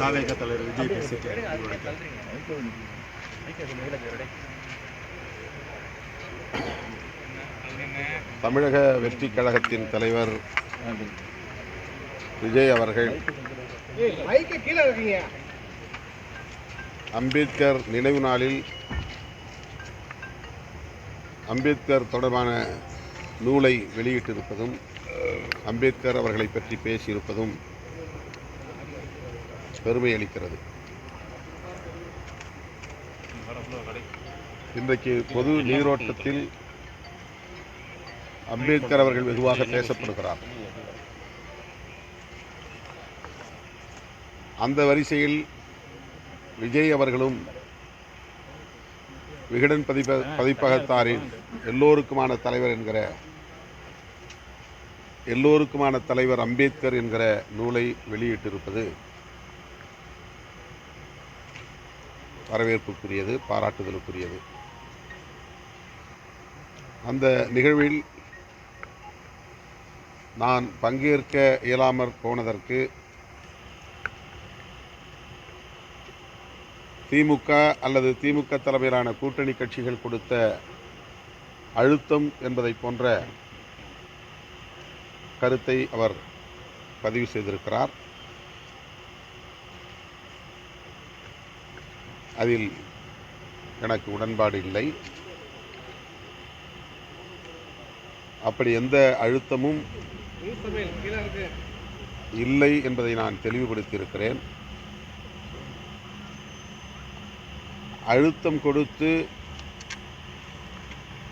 தாவேக தலைவர் விஜய் பேசிட்டு தமிழக வெற்றி கழகத்தின் தலைவர் விஜய் அவர்கள் அம்பேத்கர் நினைவு நாளில் அம்பேத்கர் தொடர்பான நூலை வெளியிட்டிருப்பதும் அம்பேத்கர் அவர்களை பற்றி பேசியிருப்பதும் பெருமை அளிக்கிறது. இன்றைக்கு பொது நீரோட்டத்தில் அம்பேத்கர் அவர்கள் வெகுவாக பேசப்படுகிறார். அந்த வரிசையில் விஜய் அவர்களும் விகடன் பதிப்பகத்தாரின் எல்லோருக்குமான தலைவர் அம்பேத்கர் என்கிற நூலை வெளியிட்டிருப்பது வரவேற்புக்குரியது, பாராட்டுதலுக்குரியது. அந்த நிகழ்வில் நான் பங்கேற்க இயலாமற் போனதற்கு திமுக அல்லது திமுக தலைமையிலான கூட்டணி கட்சிகள் கொடுத்த அழுத்தம் என்பதை போன்ற கருத்தை அவர் பதிவு செய்திருக்கிறார். அதில் எனக்கு உடன்பாடு இல்லை. அப்படி எந்த அழுத்தமும் இல்லை என்பதை நான் தெளிவுபடுத்தியிருக்கிறேன். அழுத்தம் கொடுத்து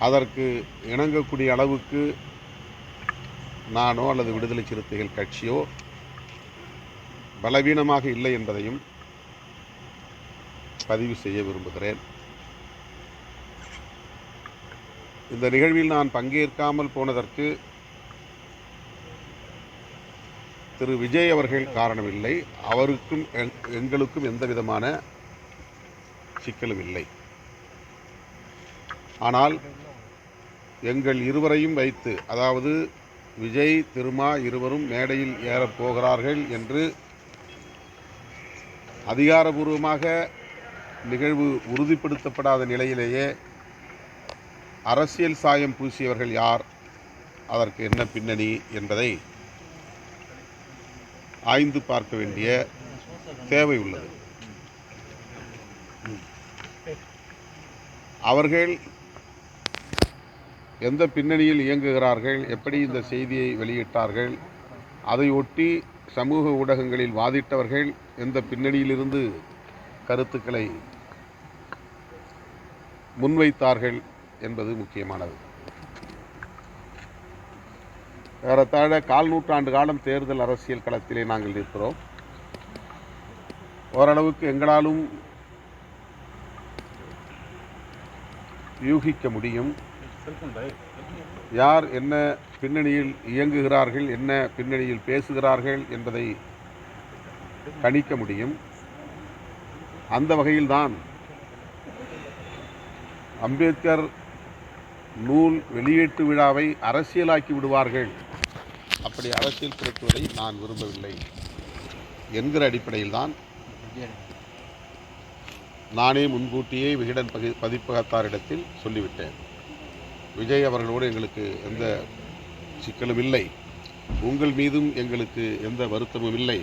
அதற்கு இணங்கக்கூடிய அளவுக்கு நானோ அல்லது விடுதலை சிறுத்தைகள் கட்சியோ பலவீனமாக இல்லை என்பதையும் பதிவு செய்ய விரும்புகிறேன். இந்த நிகழ்வில் நான் பங்கேற்காமல் போனதற்கு திரு விஜய் அவர்கள் காரணமில்லை. அவருக்கும் எங்களுக்கும் எந்த விதமான சிக்கலும் இல்லை. ஆனால் எங்கள் இருவரையும் வைத்து, அதாவது விஜய் திருமா இருவரும் மேடையில் ஏறப் போகிறார்கள் என்று அதிகாரபூர்வமாக நிகழ்வு உறுதிப்படுத்தப்படாத நிலையிலேயே அரசியல் சாயம் பூசியவர்கள் யார், அதற்கு என்ன பின்னணி என்பதை ஆய்ந்து பார்க்க வேண்டிய தேவை உள்ளது. அவர்கள் எந்த பின்னணியில் இயங்குகிறார்கள், எப்படி இந்த செய்தியை வெளியிட்டார்கள், அதை ஒட்டி சமூக ஊடகங்களில் வாதிட்டவர்கள் எந்த பின்னணியிலிருந்து கருத்துக்களை முன்வைத்தார்கள் என்பது முக்கியமானது. ஏறத்தாழ 1/4 நூற்றாண்டு காலம் தேர்தல் அரசியல் களத்திலே நாங்கள் இருக்கிறோம். ஓரளவுக்கு எங்களாலும் யூகிக்க முடியும் யார் என்ன பின்னணியில் இயங்குகிறார்கள், என்ன பின்னணியில் பேசுகிறார்கள் என்பதை கணிக்க முடியும். அந்த வகையில்தான் அம்பேத்கர் நூல் வெளியீட்டு விழாவை அரசியலாக்கி விடுவார்கள், அப்படி அரசியல் படுத்துவதை நான் விரும்பவில்லை என்கிற அடிப்படையில்தான் நானே முன்கூட்டியே விகடன் பதிப்பகத்தாரிடத்தில் சொல்லிவிட்டேன். விஜய் அவர்களோடு எங்களுக்கு எந்த சிக்கலும் இல்லை, உங்கள் மீதும் எங்களுக்கு எந்த வருத்தமும் இல்லை.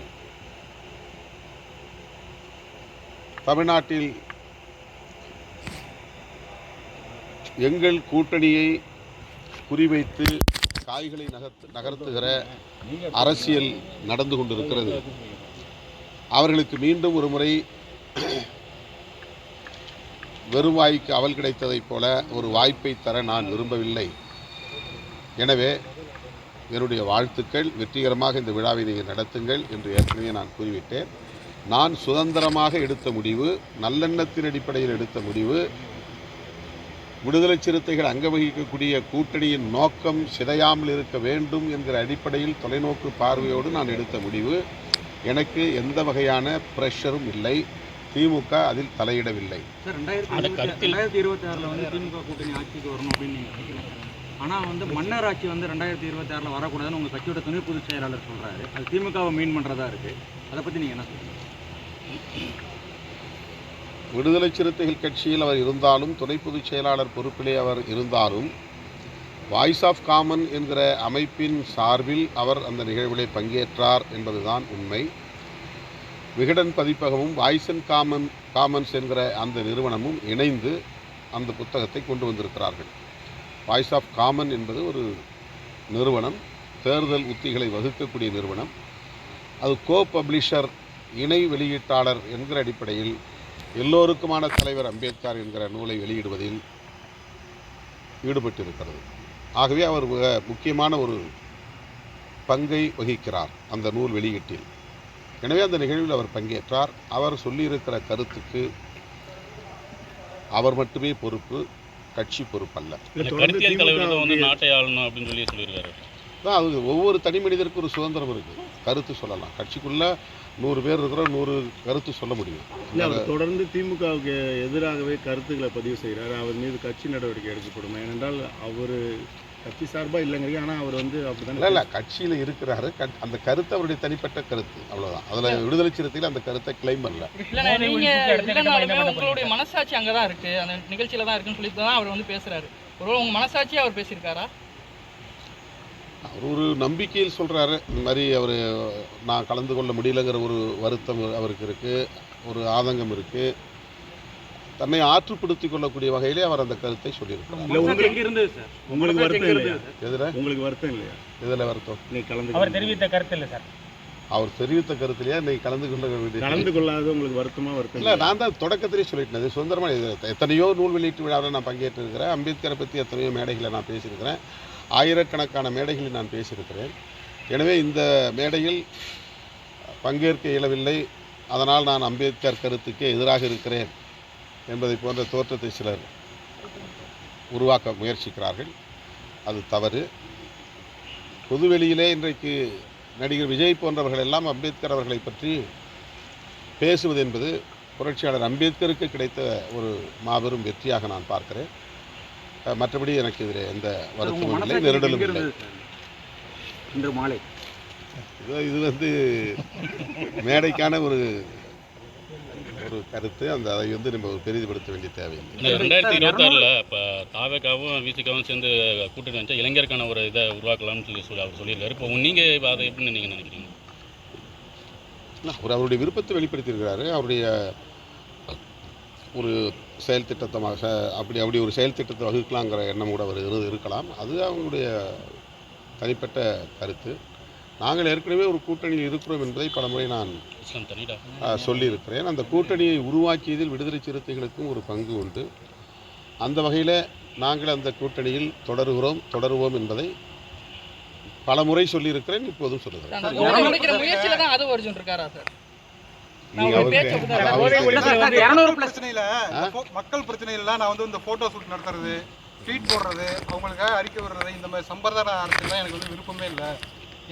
தமிழ்நாட்டில் எங்கள் கூட்டணியை குறிவைத்து காய்களை நகர்த்துகிற அரசியல் நடந்து கொண்டிருக்கிறது. அவர்களுக்கு மீண்டும் ஒரு முறை வெறும் வாய்க்கு அவல் கிடைத்ததைப் போல ஒரு வாய்ப்பை தர நான் விரும்பவில்லை. எனவே என்னுடைய வாழ்த்துக்கள், வெற்றிகரமாக இந்த விழாவை நீங்கள் நடத்துங்கள் என்று ஏற்கனவே நான் கூறிவிட்டேன். நான் சுதந்திரமாக எடுத்த முடிவு, நல்லெண்ணத்தின் அடிப்படையில் எடுத்த முடிவு, விடுதலை சிறுத்தைகள் அங்க வகிக்கக்கூடிய கூட்டணியின் நோக்கம் சிதையாமல் இருக்க வேண்டும் என்கிற அடிப்படையில் தொலைநோக்கு பார்வையோடு நான் எடுத்த முடிவு. எனக்கு எந்த வகையான பிரஷரும் இல்லை. திமுக அதில் தலையிடவில்லை. சார், 2026 வந்து திமுக கூட்டணி ஆட்சிக்கு வரணும் அப்படின்னு நீங்கள் நினைக்கிறீங்க. ஆனால் மன்னர் ஆட்சி 2026 வரக்கூடாதுன்னு உங்கள் கட்சியோட துணை பொதுச் செயலாளர் சொல்கிறாரு. அது திமுகவை மீன் பண்ணுறதா இருக்குது. அதை பற்றி நீங்கள் என்ன சொல்றீங்க? விடுதலை சிறுத்தைகள் கட்சியில் அவர் இருந்தாலும், துணை பொதுச் செயலாளர் பொறுப்பிலே அவர் இருந்தாலும், வாய்ஸ் ஆஃப் காமன் என்கிற அமைப்பின் சார்பில் அவர் அந்த நிகழ்விலே பங்கேற்றார் என்பதுதான் உண்மை. விகடன் பதிப்பகமும் வாய்ஸ் அண்ட் காமன்ஸ் என்கிற அந்த நிறுவனமும் இணைந்து அந்த புத்தகத்தை கொண்டு வந்திருக்கிறார்கள். வாய்ஸ் ஆஃப் காமன் என்பது ஒரு நிறுவனம், தேர்தல் உத்திகளை வகுக்கக்கூடிய நிறுவனம். அது கோ பப்ளிஷர், இணை வெளியீட்டாளர் என்கிற அடிப்படையில் எல்லோருக்குமான தலைவர் அம்பேத்கர் என்கிற நூலை வெளியிடுவதில் ஈடுபட்டிருக்கிறது. ஆகவே அவர் முக்கியமான ஒரு பங்கை வகிக்கிறார் அந்த நூல் வெளியீட்டில். எனவே அந்த நிகழ்வில் அவர் பங்கேற்றார். அவர் சொல்லியிருக்கிற கருத்துக்கு அவர் மட்டுமே பொறுப்பு, கட்சி பொறுப்பல்ல. நாட்டை ஆளணும் அப்படின்னு சொல்லி சொல்லியிருக்காரு. அது ஒவ்வொரு தனி மனிதருக்கு ஒரு சுதந்திரம் இருக்குது, கருத்து சொல்லலாம். கட்சிக்குள்ளே 100 பேர் இருக்கிறோம், 100 கருத்து சொல்ல முடியும். இல்லை, அவர் தொடர்ந்து திமுகவுக்கு எதிராகவே கருத்துக்களை பதிவு செய்கிறார். அவர் மீது கட்சி நடவடிக்கை எடுக்கப்படும். ஏனென்றால் அவர் கட்சி சார்பாக இல்லைங்கிறீங்க, ஆனால் அவர் அப்படி இல்லை கட்சியில் இருக்கிறாரு. அந்த கருத்து அவருடைய தனிப்பட்ட கருத்து, அவ்வளோதான். அதில் விடுதலை சிறுத்தையில் அந்த கருத்தை கிளைம் பண்ணல. உங்களுடைய மனசாட்சி அங்கே தான் இருக்குது, அந்த நிகழ்ச்சியில் தான் இருக்குன்னு சொல்லிட்டு தான் அவர் வந்து பேசுகிறாரு. ஒருவேளை உங்கள் மனசாட்சியை அவர் பேசியிருக்காரா? அவர் ஒரு நம்பிக்கையில் சொல்கிறாரு. இந்த மாதிரி அவர் நான் கலந்து கொள்ள முடியலைங்கிற ஒரு வருத்தம் அவருக்கு இருக்குது, ஒரு ஆதங்கம் இருக்குது. தன்னை ஆற்றுப்படுத்திக் கொள்ளக்கூடிய வகையிலே அவர் அந்த கருத்தை சொல்லியிருக்கிறார். உங்களுக்கு வருத்தம் இல்லையா? எதில் உங்களுக்கு வருத்தம் இல்லையா? எதில் வருத்தம்? அவர் தெரிவித்த கருத்து இல்லை சார். அவர் தெரிவித்த கருத்திலேயே இன்னைக்கு கலந்து கொள்ளாத உங்களுக்கு வருத்தம் இல்லை. நான் தான் தொடக்கத்திலே சொல்லிட்டேன், அது சுதந்திரமாக எத்தனையோ நூல் வெளியீட்டு விழாவில் நான் பங்கேற்றிருக்கிறேன். அம்பேத்கரை பற்றி எத்தனையோ மேடைகளை நான் பேசியிருக்கிறேன், ஆயிரக்கணக்கான மேடைகளில் நான் பேசியிருக்கிறேன். எனவே இந்த மேடையில் பங்கேற்க இயலவில்லை, அதனால் நான் அம்பேத்கர் கருத்துக்கே எதிராக இருக்கிறேன் என்பதை போன்ற தோற்றத்தை சிலர் உருவாக்க முயற்சிக்கிறார்கள். அது தவறு. பொதுவெளியிலே இன்றைக்கு நடிகர் விஜய் போன்றவர்கள் எல்லாம் அம்பேத்கர் அவர்களை பற்றி பேசுவது என்பது புரட்சியாளர் அம்பேத்கருக்கு கிடைத்த ஒரு மாபெரும் வெற்றியாக நான் பார்க்கிறேன். மற்றபடி எனக்கு இதில் எந்த வருத்தமும் இல்லை, நெருடலும் இல்லை. இன்று மாலை இது மேடைக்கான ஒரு கருத்து. அதை நம்ம பெரிதுபடுத்த வேண்டிய தேவையில்லை. 2026 இப்போ தாவேக்காவும் விசிகாவும் சேர்ந்து கூட்டணி வச்சா இளைஞருக்கான ஒரு இதை உருவாக்கலாம்னு சொல்லி அவர் சொல்லியிருக்காரு. இப்போ நீங்கள் அதை எப்படின்னு நீங்கள் நினைக்கிறீங்க? அவர் அவருடைய விருப்பத்தை வெளிப்படுத்தியிருக்கிறாரு. அவருடைய ஒரு செயல் திட்டமாக அப்படி ஒரு செயல் திட்டத்தை வகுக்கலாங்கிற எண்ணம் கூட அவர் இருக்கலாம். அது அவங்களுடைய தனிப்பட்ட கருத்து. நாங்கள் ஏற்கனவே ஒரு கூட்டணியில் இருக்கிறோம் என்பதை பலமுறை நான் சொல்லியிருக்கிறேன். அந்த கூட்டணியை உருவாக்கியதில் விடுதலை சிறுத்தைகளுக்கும் ஒரு பங்கு உண்டு. அந்த வகையில் நாங்கள் அந்த கூட்டணியில் தொடருவோம் என்பதை பலமுறை சொல்லியிருக்கிறேன், இப்போதும் சொல்லுகிறேன். மக்கள் பிரச்சனையில நான் வந்து இந்த போட்டோ ஷூட் நடத்துறது, ட்வீட் போடுறது, அவங்களுக்காக அறிக்கை விடுறது, இந்த மாதிரி சம்பிரதாய அரசியல் எனக்கு வந்து விருப்பமே இல்லை.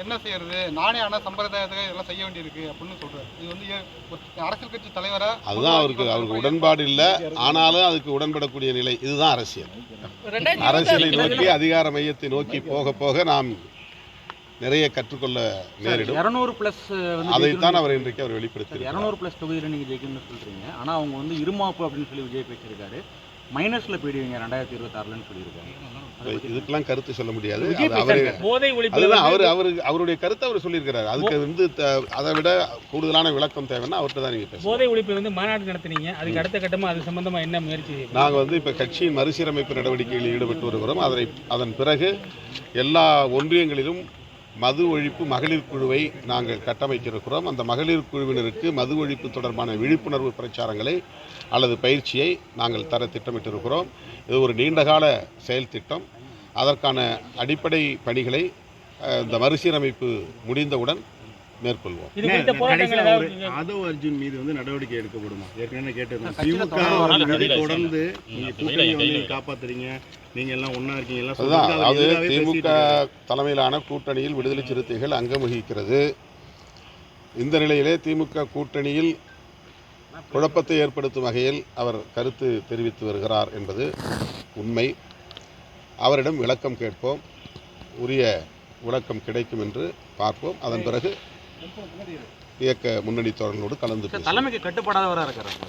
என்ன செய்யறது, நானே ஆனால் சம்பிரதாயத்துக்காக இதெல்லாம் செய்ய வேண்டியிருக்கு அப்படின்னு சொல்றாரு. இது வந்து அரசியல் கட்சி தலைவரா அதுதான் அவருக்கு உடன்பாடு இல்லை. ஆனாலும் அதுக்கு உடன்படக்கூடிய நிலை, இதுதான் அரசியல். அரசியலை நோக்கி, அதிகார மையத்தை நோக்கி போக போக நாம் நிறைய கற்றுக்கொள்ள நேரிடும். 200+ அதைத்தான் அவர் இன்றைக்கு அவர் வெளிப்படுத்தியிருக்கார். 200+ தொகுதியில் நீங்கள் ஜெயிக்கணும்னு சொல்கிறீங்க. ஆனால் அவங்க வந்து இருமாப்பு அப்படின்னு சொல்லி விஜய் பேசியிருக்காரு. மைனஸில் போயிடுவீங்க 2026 சொல்லியிருக்காங்க. இதுக்கெல்லாம் கருத்து சொல்ல முடியாது. அவருடைய கருத்தை அவர் சொல்லியிருக்கிறார். அதுக்கு வந்து அதை விட கூடுதலான விளக்கம் தேவைன்னா அவர்கிட்ட தான் நீங்கள் பேசுங்க. போதை ஒழிப்பு வந்து மாநாடு நடத்தினீங்க, அதுக்கு அடுத்த கட்டமாக அது சம்பந்தமாக என்ன முயற்சி? நாங்கள் வந்து இப்போ கட்சியின் மறுசீரமைப்பு நடவடிக்கைகளில் ஈடுபட்டு வருகிறோம். அதன் பிறகு எல்லா ஒன்றியங்களிலும் மது ஒழிப்பு மகளிர் குழுவை நாங்கள் கட்டமைக்கிருக்கிறோம். அந்த மகளிர் குழுவினருக்கு மது ஒழிப்பு தொடர்பான விழிப்புணர்வு பிரச்சாரங்களை அல்லது பயிற்சியை நாங்கள் தர திட்டமிட்டிருக்கிறோம். இது ஒரு நீண்டகால செயல் திட்டம். அதற்கான அடிப்படை பணிகளை இந்த மறுசீரமைப்பு முடிந்தவுடன் மேற்கொள்வோம். ஆதவ் அர்ஜுன் மீது வந்து நடவடிக்கை எடுக்கப்படுமா? ஏற்கனவே கேட்டிருந்தோம். திமுக தொடர்ந்து காப்பாத்துறீங்க, நீங்க எல்லாம் ஒன்னா இருக்கீங்க. அது திமுக தலைமையிலான கூட்டணியில் விடுதலை சிறுத்தைகள் அங்கம் வகிக்கிறது. இந்த நிலையிலே திமுக கூட்டணியில் குழப்பத்தை ஏற்படுத்தும் வகையில் அவர் கருத்து தெரிவித்து வருகிறார் என்பது உண்மை. அவரிடம் விளக்கம் கேட்போம், உரிய விளக்கம் கிடைக்கும் என்று பார்ப்போம். அதன் பிறகு இயக்க முன்னணி தோழர்களோடு கலந்து பேசுவோம். தலைமைக்கு கட்டுப்படாதவராக இருக்கிறாங்க.